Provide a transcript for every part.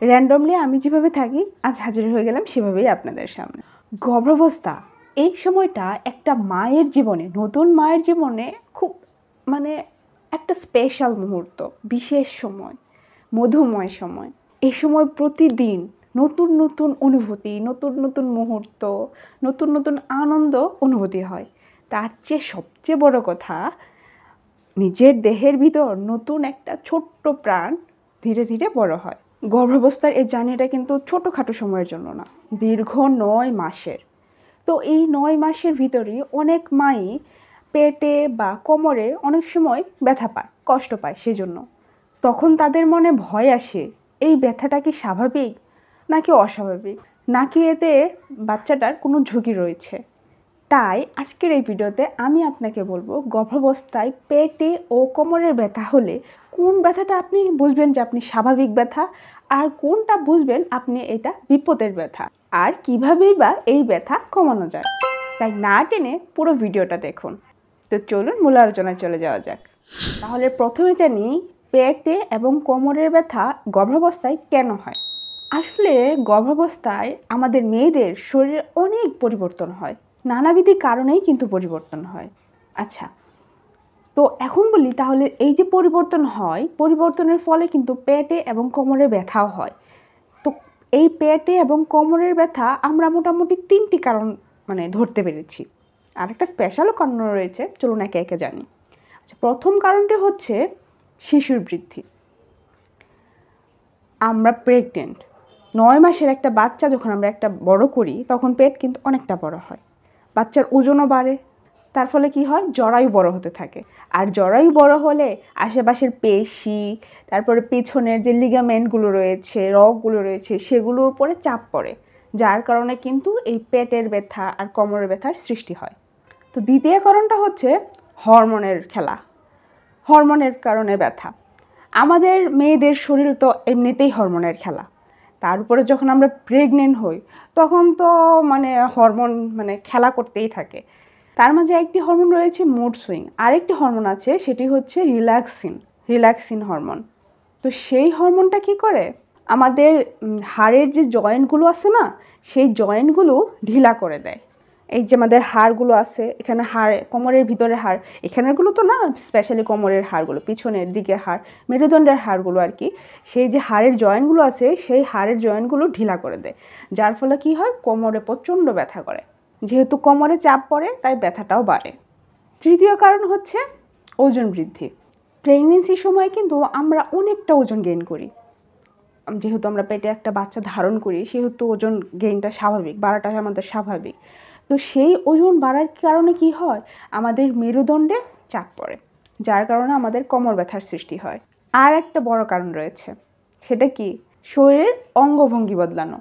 Randomly আমি যেভাবে থাকি আজ হাজির হয়ে গেলাম সেভাবেই আপনাদের সামনে। গর্ভাবস্থা এই সময়টা একটা মায়ের জীবনে, নতুন মায়ের জীবনে খুব একটা স্পেশাল মুহূর্ত, বিশেষ সময়, মধুময় সময়। এই সময় প্রতিদিন নতুন নতুন অনুভূতি, নতুন নতুন মুহূর্ত, নতুন নতুন আনন্দ অনুভূতি হয়। তার চেয়ে সবচেয়ে বড় কথা, নিজের দেহের ভিতর নতুন একটা ছোট্ট প্রাণ ধীরে ধীরে বড় হয়। গর্ভাবস্থার এই জার্নিটা কিন্তু ছোটোখাটো সময়ের জন্য না, দীর্ঘ 9 মাসের। তো এই 9 মাসের ভিতরেই অনেক মাই পেটে বা কোমরে অনেক সময় ব্যথা পায়, কষ্ট পায়। সেজন্য তখন তাদের মনে ভয় আসে, এই ব্যথাটা কি স্বাভাবিক নাকি অস্বাভাবিক, নাকি এতে বাচ্চাটার কোনো ঝুঁকি রয়েছে। তাই আজকের এই ভিডিওতে আমি আপনাকে বলবো, গর্ভাবস্থায় পেটে ও কোমরের ব্যথা হলে কোন ব্যথাটা আপনি বুঝবেন যে আপনি স্বাভাবিক ব্যথা, আর কোনটা বুঝবেন আপনি এটা বিপদের ব্যথা, আর কীভাবেই বা এই ব্যথা কমানো যায়। তাই না টেনে পুরো ভিডিওটা দেখুন। তো চলুন মূল আলোচনায় চলে যাওয়া যাক। তাহলে প্রথমে জানি পেটে এবং কোমরের ব্যথা গর্ভাবস্থায় কেন হয়। আসলে গর্ভাবস্থায় আমাদের মেয়েদের শরীরে অনেক পরিবর্তন হয়, নানাবিধ কারণেই কিন্তু পরিবর্তন হয়। আচ্ছা, তো এখন বলি তাহলে এই যে পরিবর্তন হয়, পরিবর্তনের ফলে কিন্তু পেটে এবং কোমরে ব্যথাও হয়। তো এই পেটে এবং কোমরের ব্যথা আমরা মোটামুটি 3টি কারণ ধরতে পেরেছি, আর একটা স্পেশালও কারণ রয়েছে, চলুন একে একে জানি। আচ্ছা, প্রথম কারণটি হচ্ছে শিশুর বৃদ্ধি। আমরা প্রেগনেন্ট 9 মাসের একটা বাচ্চা যখন আমরা একটা বড় করি, তখন পেট কিন্তু অনেকটা বড় হয়, বাচ্চার ওজনও বাড়ে। তার ফলে কি হয়, জরায়ু বড় হতে থাকে। আর জরায়ু বড় হলে আশেপাশের পেশি, তারপরে পেছনের যে লিগামেন্টগুলো রয়েছে, রগগুলো রয়েছে, সেগুলোর উপরে চাপ পড়ে, যার কারণে কিন্তু এই পেটের ব্যথা আর কোমরের ব্যথার সৃষ্টি হয়। তো দ্বিতীয় কারণটা হচ্ছে হরমোনের খেলা, হরমোনের কারণে ব্যথা। আমাদের মেয়েদের শরীর তো এমনিতেই হরমোনের খেলা, তার উপরে যখন আমরা প্রেগনেন্ট হই তখন তো হরমোন খেলা করতেই থাকে। তার মাঝে একটি হরমোন রয়েছে মুড সুইং, আরেকটি হরমোন আছে, সেটি হচ্ছে রিল্যাক্সিন হরমোন। তো সেই হরমোনটা কি করে, আমাদের হাড়ের যে জয়েন্টগুলো আছে না, সেই জয়েন্টগুলো ঢিলা করে দেয়। এই যে আমাদের হাড়গুলো আছে, এখানে হাড়, কোমরের ভিতরে হাড়, এখানেরগুলো তো না, স্পেশালি কোমরের হাড়গুলো, পিছনের দিকে হাড়, মেরুদণ্ডের হাড়গুলো আর কি, সেই যে হাড়ের জয়েন্টগুলো আছে, সেই হাড়ের জয়েন্টগুলো ঢিলা করে দেয়, যার ফলে কি হয়, কোমরে প্রচণ্ড ব্যথা করে। যেহেতু কোমরে চাপ পড়ে, তাই ব্যথাটাও বাড়ে। তৃতীয় কারণ হচ্ছে ওজন বৃদ্ধি। প্রেগনেন্সির সময় কিন্তু আমরা অনেকটা ওজন গেইন করি, যেহেতু আমরা পেটে একটা বাচ্চা ধারণ করি, সেহেতু ওজন গেইনটা স্বাভাবিক, বাড়াটা আমাদের স্বাভাবিক। তো সেই ওজন বাড়ার কারণে কি হয়, আমাদের মেরুদণ্ডে চাপ পড়ে, যার কারণে আমাদের কোমর ব্যথার সৃষ্টি হয়। আর একটা বড় কারণ রয়েছে, সেটা কি, শরীরের অঙ্গভঙ্গি বদলানো।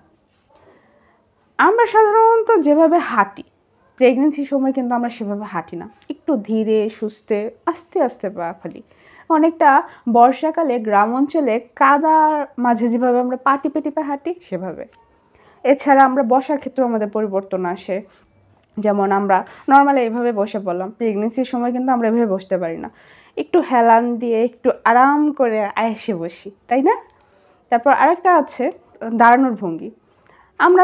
আমরা সাধারণত যেভাবে হাঁটি, প্রেগনেন্সির সময় কিন্তু আমরা সেভাবে হাঁটি না, একটু ধীরে সুস্থে আস্তে আস্তে পা ফেলি, অনেকটা বর্ষাকালে গ্রাম অঞ্চলে কাদার মাঝে যেভাবে আমরা পা টিপে টিপে হাঁটি সেভাবে। এছাড়া আমরা বসার ক্ষেত্রেও আমাদের পরিবর্তন আসে, যেমন আমরা নর্মালি এইভাবে বসে পড়লাম, প্রেগনেন্সির সময় কিন্তু আমরা এভাবে বসতে পারি না, একটু হেলান দিয়ে একটু আরাম করে আয়েসে বসি, তাই না? তারপর আরেকটা আছে দাঁড়ানোর ভঙ্গি। আমরা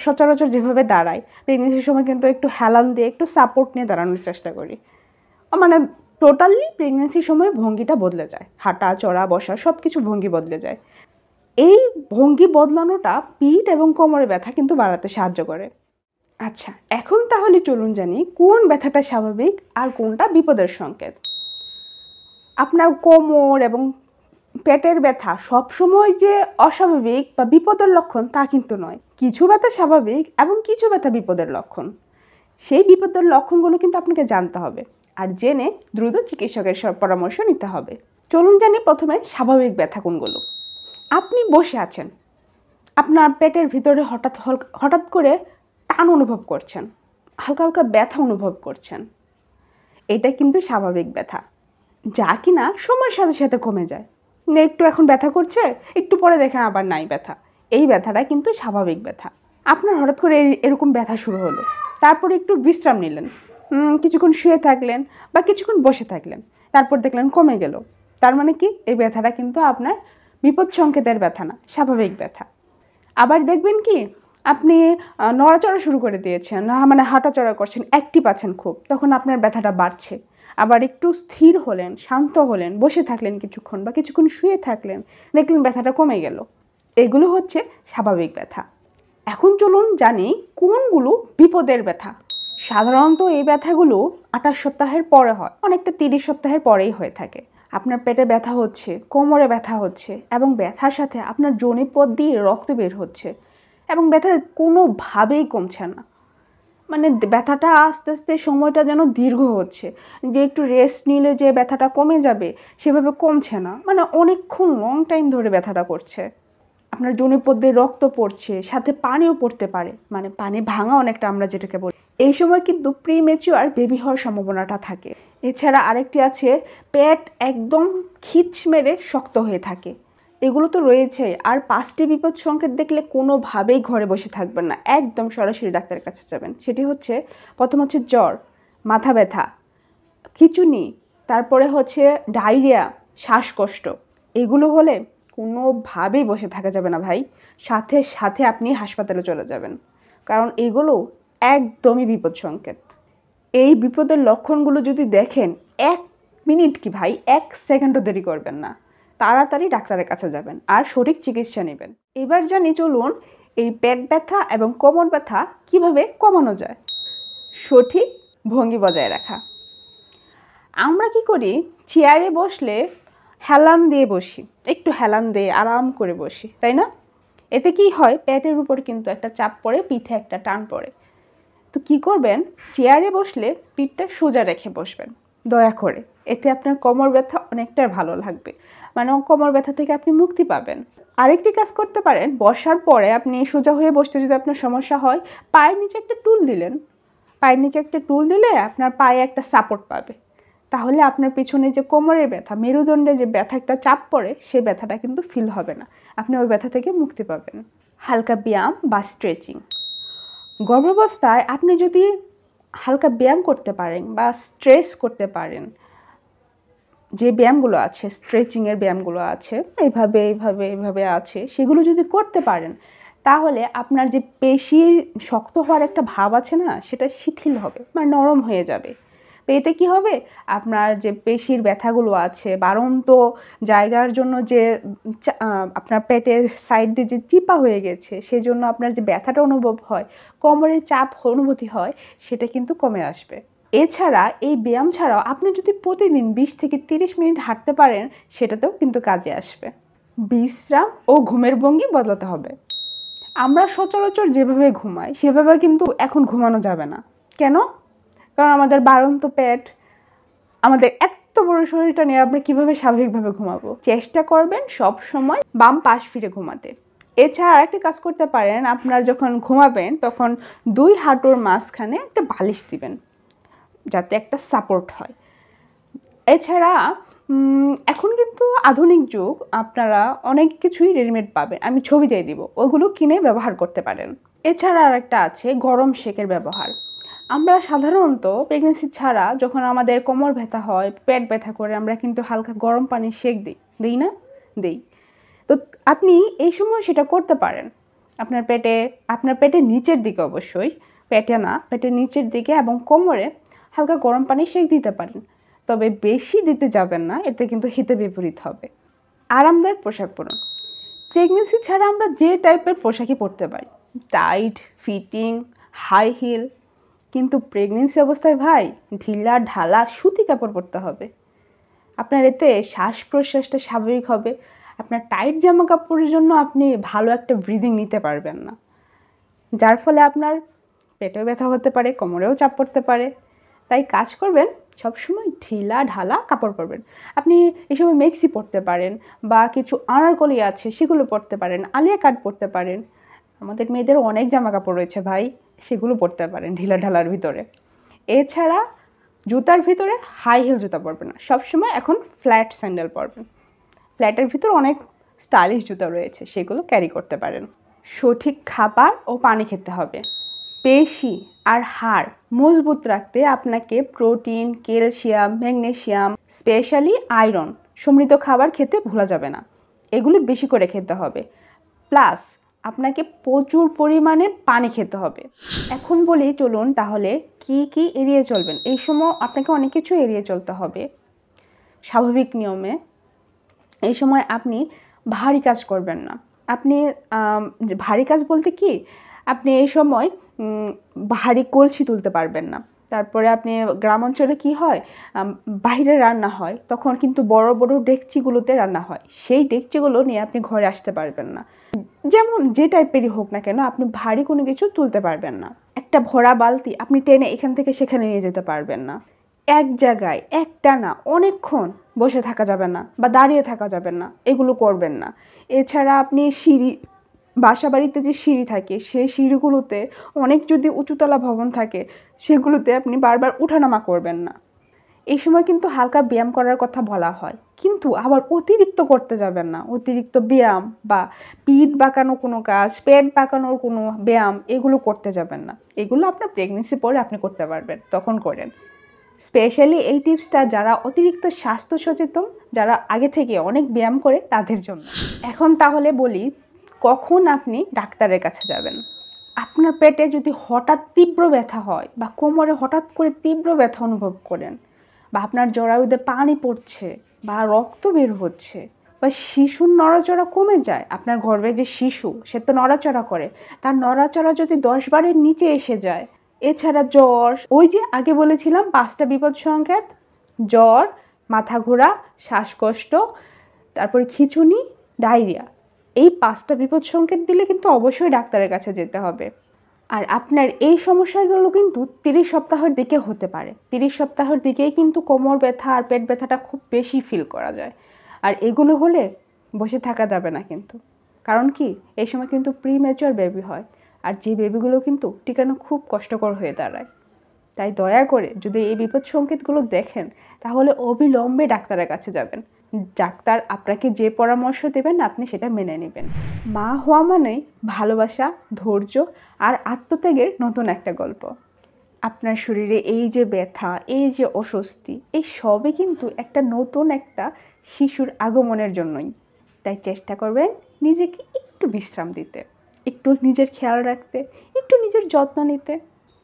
সচরাচর যেভাবে দাঁড়াই, প্রেগনেন্সির সময় কিন্তু একটু হেলান দিয়ে একটু সাপোর্ট নিয়ে দাঁড়ানোর চেষ্টা করি। টোটালি প্রেগনেন্সির সময় ভঙ্গিটা বদলে যায়, হাঁটা চড়া বসা সব কিছু ভঙ্গি বদলে যায়। এই ভঙ্গি বদলানোটা পিঠ এবং কোমরে ব্যথা কিন্তু বাড়াতে সাহায্য করে। আচ্ছা, এখন তাহলে চলুন জানি কোন ব্যথাটা স্বাভাবিক আর কোনটা বিপদের সংকেত। আপনার কোমর এবং পেটের ব্যথা সবসময় যে অস্বাভাবিক বা বিপদের লক্ষণ তা কিন্তু নয়। কিছু ব্যথা স্বাভাবিক এবং কিছু ব্যথা বিপদের লক্ষণ। সেই বিপদের লক্ষণগুলো কিন্তু আপনাকে জানতে হবে, আর জেনে দ্রুত চিকিৎসকের পরামর্শ নিতে হবে। চলুন জানি প্রথমে স্বাভাবিক ব্যথা কোনগুলো। আপনি বসে আছেন, আপনার পেটের ভিতরে হঠাৎ করে টান অনুভব করছেন, হালকা হালকা ব্যথা অনুভব করছেন, এটা কিন্তু স্বাভাবিক ব্যথা, যা কিনা সময়ের সাথে সাথে কমে যায়। একটু এখন ব্যথা করছে, একটু পরে দেখেন আবার নাই ব্যথা, এই ব্যথাটা কিন্তু স্বাভাবিক ব্যথা। আপনার হঠাৎ করে এরকম ব্যথা শুরু হলো, তারপরে একটু বিশ্রাম নিলেন, কিছুক্ষণ শুয়ে থাকলেন বা কিছুক্ষণ বসে থাকলেন, তারপর দেখলেন কমে গেল, তার মানে কি, এই ব্যথাটা কিন্তু আপনার বিপদ সংকেতের ব্যথা না, স্বাভাবিক ব্যথা। আবার দেখবেন কি আপনি নড়াচড়া শুরু করে দিয়েছেন, মানে হাঁটাচড়া করছেন, অ্যাক্টিভ আছেন খুব, তখন আপনার ব্যথাটা বাড়ছে। আবার একটু স্থির হলেন, শান্ত হলেন, বসে থাকলেন কিছুক্ষণ বা কিছুক্ষণ শুয়ে থাকলেন, দেখলেন ব্যথাটা কমে গেল। এগুলো হচ্ছে স্বাভাবিক ব্যথা। এখন চলুন জানি কোনগুলো বিপদের ব্যথা। সাধারণত এই ব্যথাগুলো 28 সপ্তাহের পরে হয়, অনেকটা 30 সপ্তাহের পরেই হয়ে থাকে। আপনার পেটে ব্যথা হচ্ছে, কোমরে ব্যথা হচ্ছে এবং ব্যথার সাথে আপনার যোনিপথ দিয়ে রক্ত বের হচ্ছে এবং ব্যথা কোনোভাবেই কমছে না। মানে ব্যথাটা আস্তে আস্তে সময়টা যেন দীর্ঘ হচ্ছে, যে একটু রেস্ট নিলে যে ব্যথাটা কমে যাবে সেভাবে কমছে না, মানে অনেকক্ষণ লং টাইম ধরে ব্যথাটা করছে। আপনার যোনিপথ দিয়ে রক্ত পড়ছে, সাথে পানিও পড়তে পারে, মানে পানি ভাঙা অনেকটা আমরা যেটাকে বলি। এই সময় কিন্তু প্রিম্যাচিউর বেবি হওয়ার সম্ভাবনাটা থাকে। এছাড়া আরেকটি আছে, পেট একদম খিচ মেরে শক্ত হয়ে থাকে। এগুলো তো রয়েছে। আর 5টি বিপদ সংকেত দেখলে কোনোভাবেই ঘরে বসে থাকবেন না, একদম সরাসরি ডাক্তারের কাছে যাবেন। সেটি হচ্ছে, প্রথম হচ্ছে জ্বর, মাথা ব্যথা, খিঁচুনি, তারপরে হচ্ছে ডায়রিয়া, শ্বাসকষ্ট। এগুলো হলে কোনোভাবেই বসে থাকা যাবে না ভাই, সাথে সাথে আপনি হাসপাতালে চলে যাবেন, কারণ এগুলো একদমই বিপদ সংকেত। এই বিপদের লক্ষণগুলো যদি দেখেন, 1 মিনিট কি ভাই, 1 সেকেন্ডও দেরি করবেন না, তাড়াতাড়ি ডাক্তারের কাছে যাবেন আর সঠিক চিকিৎসা নেবেন। এবার জানি চলুন এই পেট ব্যথা এবং কোমর ব্যথা কিভাবে কমানো যায়। সঠিক ভঙ্গি বজায় রাখা। আমরা কি করি, চেয়ারে বসলে হেলান দিয়ে বসি, একটু হেলান দিয়ে আরাম করে বসি, তাই না? এতে কি হয়, পেটের উপর কিন্তু একটা চাপ পড়ে, পিঠে একটা টান পড়ে। তো কি করবেন, চেয়ারে বসলে পিঠটা সোজা রেখে বসবেন দয়া করে। এতে আপনার কোমর ব্যথা অনেকটা ভালো লাগবে, মানে কোমর ব্যথা থেকে আপনি মুক্তি পাবেন। আরেকটি কাজ করতে পারেন, বসার পরে আপনি সোজা হয়ে বসতে যদি আপনার সমস্যা হয়, পায়ের নিচে একটা টুল দিলেন। পায়ের নিচে একটা টুল দিলে আপনার পায়ে একটা সাপোর্ট পাবে, তাহলে আপনার পিছনে যে কোমরের ব্যথা, মেরুদণ্ডে যে ব্যথা একটা চাপ পড়ে, সে ব্যথাটা কিন্তু ফিল হবে না, আপনি ওই ব্যথা থেকে মুক্তি পাবেন। হালকা ব্যায়াম বা স্ট্রেচিং। গর্ভাবস্থায় আপনি যদি হালকা ব্যায়াম করতে পারেন বা স্ট্রেচ করতে পারেন, যে ব্যায়ামগুলো আছে, স্ট্রেচিংয়ের ব্যায়ামগুলো আছে, এইভাবে এইভাবে এইভাবে আছে, সেগুলো যদি করতে পারেন, তাহলে আপনার যে পেশির শক্ত হওয়ার একটা ভাব আছে না, সেটা শিথিল হবে, মানে নরম হয়ে যাবে। তো এতে কী হবে, আপনার যে পেশির ব্যথাগুলো আছে, বাড়ন্ত জায়গার জন্য যে আপনার পেটের সাইড দিয়ে যে চিপা হয়ে গেছে, সেজন্য আপনার যে ব্যথাটা অনুভব হয়, কোমরের চাপ অনুভূতি হয়, সেটা কিন্তু কমে আসবে। এছাড়া এই ব্যায়াম ছাড়াও আপনি যদি প্রতিদিন 20 থেকে 30 মিনিট হাঁটতে পারেন, সেটাতেও কিন্তু কাজে আসবে। বিশ্রাম ও ঘুমের ভঙ্গি বদলাতে হবে। আমরা সচরাচর যেভাবে ঘুমাই সেভাবে কিন্তু এখন ঘুমানো যাবে না। কেন? কারণ আমাদের বাড়ন্ত পেট, আমাদের এত বড় শরীরটা নিয়ে আমরা কীভাবে স্বাভাবিকভাবে ঘুমাবো? চেষ্টা করবেন সব সময় বাম পাশ ফিরে ঘুমাতে। এছাড়া আরেকটি কাজ করতে পারেন, আপনার যখন ঘুমাবেন তখন 2 হাঁটুর মাঝখানে একটা বালিশ দিবেন, যাতে একটা সাপোর্ট হয়। এছাড়া এখন কিন্তু আধুনিক যুগ, আপনারা অনেক কিছুই রেডিমেড পাবেন, আমি ছবি দিয়ে দিব, ওগুলো কিনে ব্যবহার করতে পারেন। এছাড়া আরেকটা আছে গরম শেকের ব্যবহার। আমরা সাধারণত প্রেগনেন্সি ছাড়া যখন আমাদের কোমর ব্যথা হয়, পেট ব্যথা করে, আমরা কিন্তু হালকা গরম পানির শেক দিই না? দিই। তো আপনি এই সময় সেটা করতে পারেন। আপনার পেটের নিচের দিকে, অবশ্যই পেটে না, পেটের নিচের দিকে এবং কোমরে হালকা গরম পানির শেক দিতে পারেন, তবে বেশি দিতে যাবেন না, এতে কিন্তু হিতে বিপরীত হবে। আরামদায়ক পোশাক পরুন। প্রেগনেন্সি ছাড়া আমরা যে টাইপের পোশাকই পরতে পারি, টাইট ফিটিং, হাই হিল, কিন্তু প্রেগনেন্সি অবস্থায় ভাই ঢিলা ঢালা সুতি কাপড় পরতে হবে। আপনার এতে শ্বাস প্রশ্বাসটা স্বাভাবিক হবে। আপনার টাইট জামা কাপড়ের জন্য আপনি ভালো একটা ব্রিদিং নিতে পারবেন না, যার ফলে আপনার পেটেও ব্যথা হতে পারে, কোমরেও চাপ পড়তে পারে। তাই কাজ করবেন, সবসময় ঢিলা ঢালা কাপড় পরবেন। আপনি এই সময় মেক্সি পরতে পারেন, বা কিছু আনারকলি আছে সেগুলো পরতে পারেন, আলিয়া কাট পরতে পারেন। আমাদের মেয়েদের অনেক জামা কাপড় রয়েছে ভাই, সেগুলো পরতে পারেন ঢিলা ঢালার ভিতরে। এছাড়া জুতার ভিতরে হাই হিল জুতা পরবেন না, সবসময় এখন ফ্ল্যাট স্যান্ডেল পরবেন। ফ্ল্যাটের ভিতর অনেক স্টাইলিশ জুতা রয়েছে, সেগুলো ক্যারি করতে পারেন। সঠিক খাবার ও পানি খেতে হবে। পেশি আর হাড় মজবুত রাখতে আপনাকে protein, calcium, magnesium, specially iron সমৃদ্ধ খাবার খেতে ভোলা যাবে না। এগুলো বেশি করে খেতে হবে, প্লাস আপনাকে প্রচুর পরিমাণে পানি খেতে হবে। এখন বলি চলুন তাহলে কি কি এড়িয়ে চলবেন। এই সময় আপনাকে অনেক কিছু এড়িয়ে চলতে হবে স্বাভাবিক নিয়মে। এই সময় আপনি ভারী কাজ করবেন না। আপনি ভারী কাজ বলতে কি, আপনি এই সময় ভারী কলসি তুলতে পারবেন না। তারপরে আপনি গ্রাম অঞ্চলে কী হয়, বাইরে রান্না হয়, তখন কিন্তু বড় বড় ডেকচিগুলোতে রান্না হয়, সেই ডেকচিগুলো নিয়ে আপনি ঘরে আসতে পারবেন না। যেমন যে টাইপেরই হোক না কেন, আপনি ভারী কোনো কিছু তুলতে পারবেন না। একটা ভরা বালতি আপনি টেনে এখান থেকে সেখানে নিয়ে যেতে পারবেন না। এক জায়গায় একটানা অনেকক্ষণ বসে থাকা যাবে না বা দাঁড়িয়ে থাকা যাবে না, এগুলো করবেন না। এছাড়া আপনি সিঁড়ি, বাসা বাড়িতে যে সিঁড়ি থাকে সেই সিঁড়িগুলোতে, অনেক যদি উঁচুতলা ভবন থাকে সেগুলোতে আপনি বারবার উঠানামা করবেন না। এই সময় কিন্তু হালকা ব্যায়াম করার কথা বলা হয়, কিন্তু আবার অতিরিক্ত করতে যাবেন না। অতিরিক্ত ব্যায়াম বা পিঠ বাঁকানো কোনো কাজ, পেট বাঁকানোর কোনো ব্যায়াম, এগুলো করতে যাবেন না। এগুলো আপনার প্রেগনেন্সি পরে আপনি করতে পারবেন, তখন করেন। স্পেশালি এই টিপসটা যারা অতিরিক্ত স্বাস্থ্য সচেতন, যারা আগে থেকে অনেক ব্যায়াম করে, তাদের জন্য। এখন তাহলে বলি কখন আপনি ডাক্তারের কাছে যাবেন। আপনার পেটে যদি হঠাৎ তীব্র ব্যথা হয় বা কোমরে হঠাৎ করে তীব্র ব্যথা অনুভব করেন, বা আপনার জরায়ুতে পানি পড়ছে বা রক্ত বের হচ্ছে, বা শিশুর নড়াচড়া কমে যায়, আপনার গর্ভে যে শিশু সে তো নড়াচড়া করে, তার নড়াচড়া যদি 10 বারের নিচে এসে যায়, এছাড়া জ্বর, ওই যে আগে বলেছিলাম 5টা বিপদ সংকেত, জ্বর, মাথা ঘোরা, শ্বাসকষ্ট, তারপরে খিঁচুনি, ডায়রিয়া, এই 5টা বিপদ সংকেত দিলে কিন্তু অবশ্যই ডাক্তারের কাছে যেতে হবে। আর আপনার এই সমস্যাগুলো কিন্তু 30 সপ্তাহের দিকে হতে পারে। 30 সপ্তাহের দিকেই কিন্তু কোমর ব্যথা আর পেট ব্যথাটা খুব বেশি ফিল করা যায়। আর এগুলো হলে বসে থাকা যাবে না কিন্তু, কারণ কি এই সময় কিন্তু প্রিম্যাচিওর বেবি হয়, আর যে বেবিগুলো কিন্তু টিকানো খুব কষ্টকর হয়ে দাঁড়ায়। তাই দয়া করে যদি এই বিপদ সংকেতগুলো দেখেন, তাহলে অবিলম্বে ডাক্তারের কাছে যাবেন। ডাক্তার আপনাকে যে পরামর্শ দেবেন আপনি সেটা মেনে নেবেন। মা হওয়া মানেই ভালোবাসা, ধৈর্য আর আত্মত্যাগের নতুন একটা গল্প। আপনার শরীরে এই যে ব্যথা, এই যে অস্বস্তি, এই সবই কিন্তু একটা নতুন একটা শিশুর আগমনের জন্যই। তাই চেষ্টা করবেন নিজেকে একটু বিশ্রাম দিতে, একটু নিজের খেয়াল রাখতে, একটু নিজের যত্ন নিতে।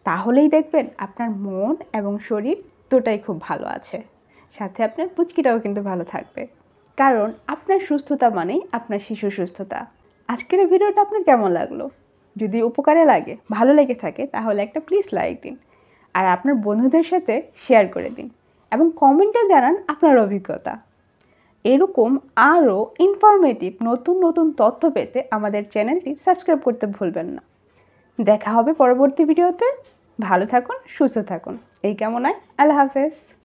তাহলেই দেখবেন আপনার মন এবং শরীর দুটাই খুব ভালো আছে, সাথে আপনার পুচকিটাও কিন্তু ভালো থাকবে। কারণ আপনার সুস্থতা মানেই আপনার শিশুর সুস্থতা। আজকের এই ভিডিওটা আপনার কেমন লাগলো? যদি উপকারে লাগে, ভালো লেগে থাকে, তাহলে একটা প্লিজ লাইক দিন, আর আপনার বন্ধুদের সাথে শেয়ার করে দিন, এবং কমেন্টে জানান আপনার অভিজ্ঞতা। এরকম আরও ইনফরমেটিভ নতুন নতুন তথ্য পেতে আমাদের চ্যানেলটি সাবস্ক্রাইব করতে ভুলবেন না। দেখা হবে পরবর্তী ভিডিওতে। ভালো থাকুন, সুস্থ থাকুন, এই কামনায় আল্লাহ হাফেজ।